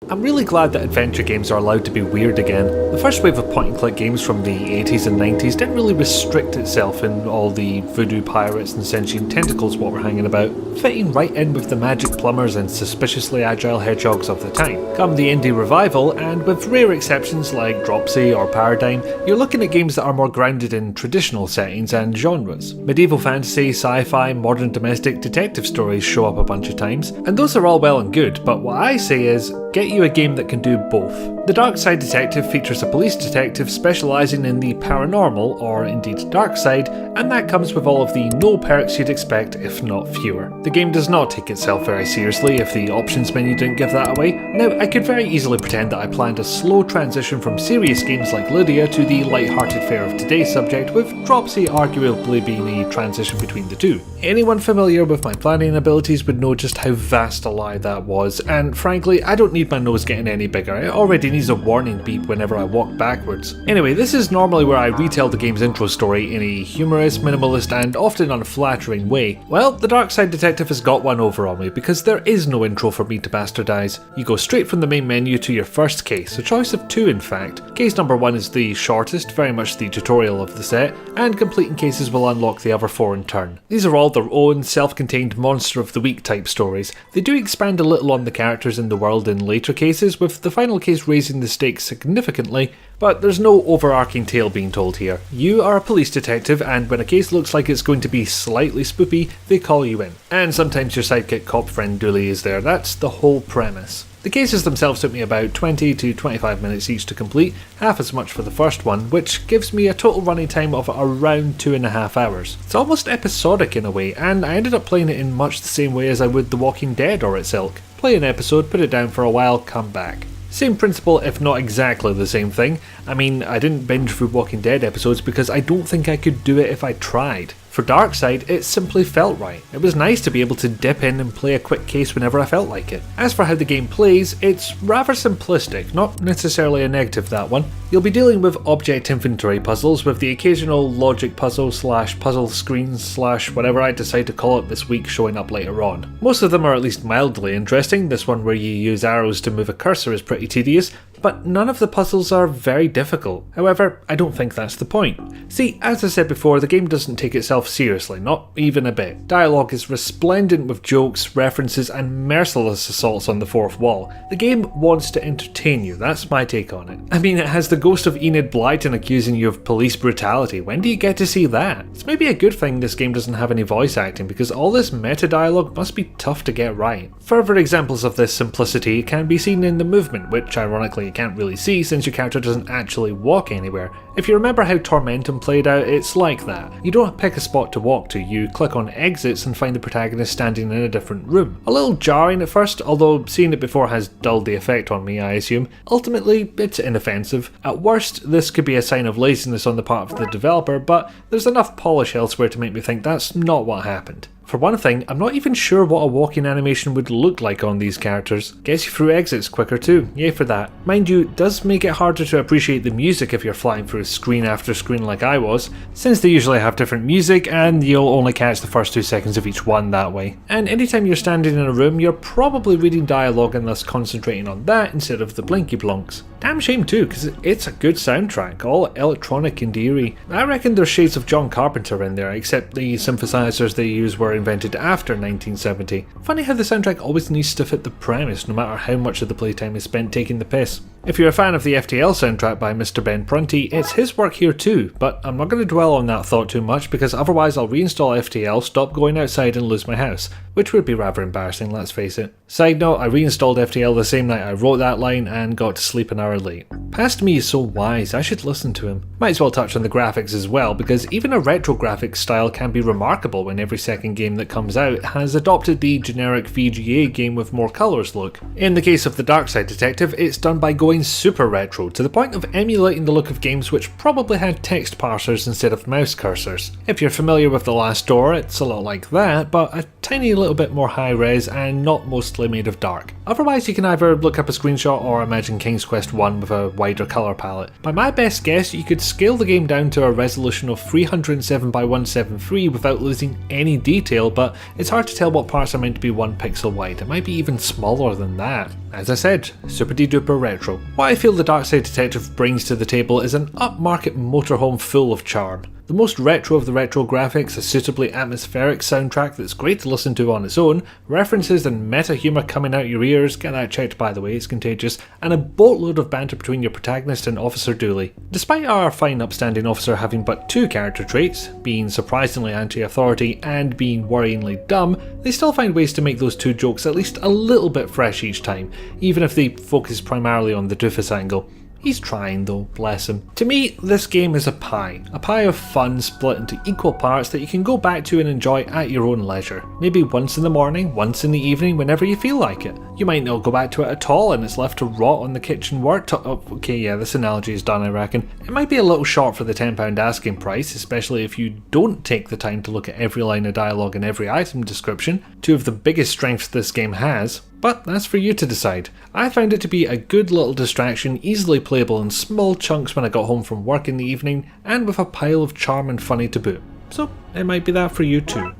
I'm really glad that adventure games are allowed to be weird again. The first wave of point-and-click games from the 80s and 90s didn't really restrict itself in all the voodoo pirates and sentient tentacles what were hanging about, fitting right in with the magic plumbers and suspiciously agile hedgehogs of the time. Come the indie revival, and with rare exceptions like Dropsy or Paradigm, you're looking at games that are more grounded in traditional settings and genres. Medieval fantasy, sci-fi, modern domestic, detective stories show up a bunch of times, and those are all well and good, but what I say is, get you a game that can do both. The Darkside Detective features a police detective specialising in the paranormal, or indeed dark side, and that comes with all of the no perks you'd expect, if not fewer. The game does not take itself very seriously if the options menu didn't give that away. Now, I could very easily pretend that I planned a slow transition from serious games like Lydia to the light-hearted fare of today's subject, with Dropsy arguably being a transition between the two. Anyone familiar with my planning abilities would know just how vast a lie that was, and frankly, I don't need my nose getting any bigger. It already needs a warning beep whenever I walk backwards. Anyway, this is normally where I retell the game's intro story in a humorous, minimalist, and often unflattering way. Well, the Darkside Detective has got one over on me because there is no intro for me to bastardize. You go straight from the main menu to your first case, a choice of two in fact. Case number 1 is the shortest, very much the tutorial of the set, and completing cases will unlock the other 4 in turn. These are all their own self-contained monster of the week type stories. They do expand a little on the characters in the world in later cases, with the final case raising the stakes significantly, but there's no overarching tale being told here. You are a police detective, and when a case looks like it's going to be slightly spoopy, they call you in. And sometimes your sidekick cop friend Dooley is there. That's the whole premise. The cases themselves took me about 20 to 25 minutes each to complete, half as much for the first one, which gives me a total running time of around 2.5 hours. It's almost episodic in a way, and I ended up playing it in much the same way as I would The Walking Dead or its ilk. Play an episode, put it down for a while, come back. Same principle, if not exactly the same thing. I mean, I didn't binge through Walking Dead episodes because I don't think I could do it if I tried. For Darkside, it simply felt right. It was nice to be able to dip in and play a quick case whenever I felt like it. As for how the game plays, it's rather simplistic, not necessarily a negative that one. You'll be dealing with object inventory puzzles with the occasional logic puzzle / puzzle screens / whatever I decide to call it this week showing up later on. Most of them are at least mildly interesting. This one where you use arrows to move a cursor is pretty tedious, but none of the puzzles are very difficult. However, I don't think that's the point. See, as I said before, the game doesn't take itself seriously, not even a bit. Dialogue is resplendent with jokes, references, and merciless assaults on the fourth wall. The game wants to entertain you, that's my take on it. I mean, it has the ghost of Enid Blyton accusing you of police brutality. When do you get to see that? It's maybe a good thing this game doesn't have any voice acting, because all this meta dialogue must be tough to get right. Further examples of this simplicity can be seen in the movement, which ironically you can't really see since your character doesn't actually walk anywhere. If you remember how Tormentum played out, it's like that. You don't pick a spot to walk to, you click on exits and find the protagonist standing in a different room. A little jarring at first, although seeing it before has dulled the effect on me, I assume. Ultimately, it's inoffensive. At worst, this could be a sign of laziness on the part of the developer, but there's enough polish elsewhere to make me think that's not what happened. For one thing, I'm not even sure what a walking animation would look like on these characters. Gets you through exits quicker too, yay for that. Mind you, it does make it harder to appreciate the music if you're flying through screen after screen like I was, since they usually have different music and you'll only catch the first 2 seconds of each one that way. And anytime you're standing in a room, you're probably reading dialogue and thus concentrating on that instead of the blinky blonks. Damn shame too, because it's a good soundtrack, all electronic and eerie. I reckon there's shades of John Carpenter in there, except the synthesizers they use were invented after 1970. Funny how the soundtrack always needs to fit the premise, no matter how much of the playtime is spent taking the piss. If you're a fan of the FTL soundtrack by Mr. Ben Prunty, it's his work here too, but I'm not going to dwell on that thought too much because otherwise I'll reinstall FTL, stop going outside and lose my house, which would be rather embarrassing, let's face it. Side note, I reinstalled FTL the same night I wrote that line and got to sleep an hour late. Past me is so wise, I should listen to him. Might as well touch on the graphics as well, because even a retro graphics style can be remarkable when every second game that comes out has adopted the generic VGA game with more colours look. In the case of the Darkside Detective, it's done by going going super retro, to the point of emulating the look of games which probably had text parsers instead of mouse cursors. If you're familiar with The Last Door, it's a lot like that, but a tiny little bit more high res and not mostly made of dark. Otherwise you can either look up a screenshot or imagine King's Quest 1 with a wider colour palette. By my best guess, you could scale the game down to a resolution of 307 by 173 without losing any detail, but it's hard to tell what parts are meant to be 1 pixel wide. It might be even smaller than that. As I said, super duper retro. What I feel the Darkside Detective brings to the table is an upmarket motorhome full of charm. The most retro of the retro graphics, a suitably atmospheric soundtrack that's great to listen to on its own, references and meta humour coming out your ears, get that checked by the way, it's contagious, and a boatload of banter between your protagonist and Officer Dooley. Despite our fine upstanding officer having but 2 character traits, being surprisingly anti-authority and being worryingly dumb, they still find ways to make those 2 jokes at least a little bit fresh each time, even if they focus primarily on the doofus angle. He's trying though, bless him. To me, this game is a pie of fun split into equal parts that you can go back to and enjoy at your own leisure. Maybe once in the morning, once in the evening, whenever you feel like it. You might not go back to it at all and it's left to rot on the kitchen worktop. Oh, okay, yeah, this analogy is done, I reckon. It might be a little short for the £10 asking price, especially if you don't take the time to look at every line of dialogue and every item description, 2 of the biggest strengths this game has. But that's for you to decide. I found it to be a good little distraction, easily playable in small chunks when I got home from work in the evening, and with a pile of charm and funny to boot. So it might be that for you too.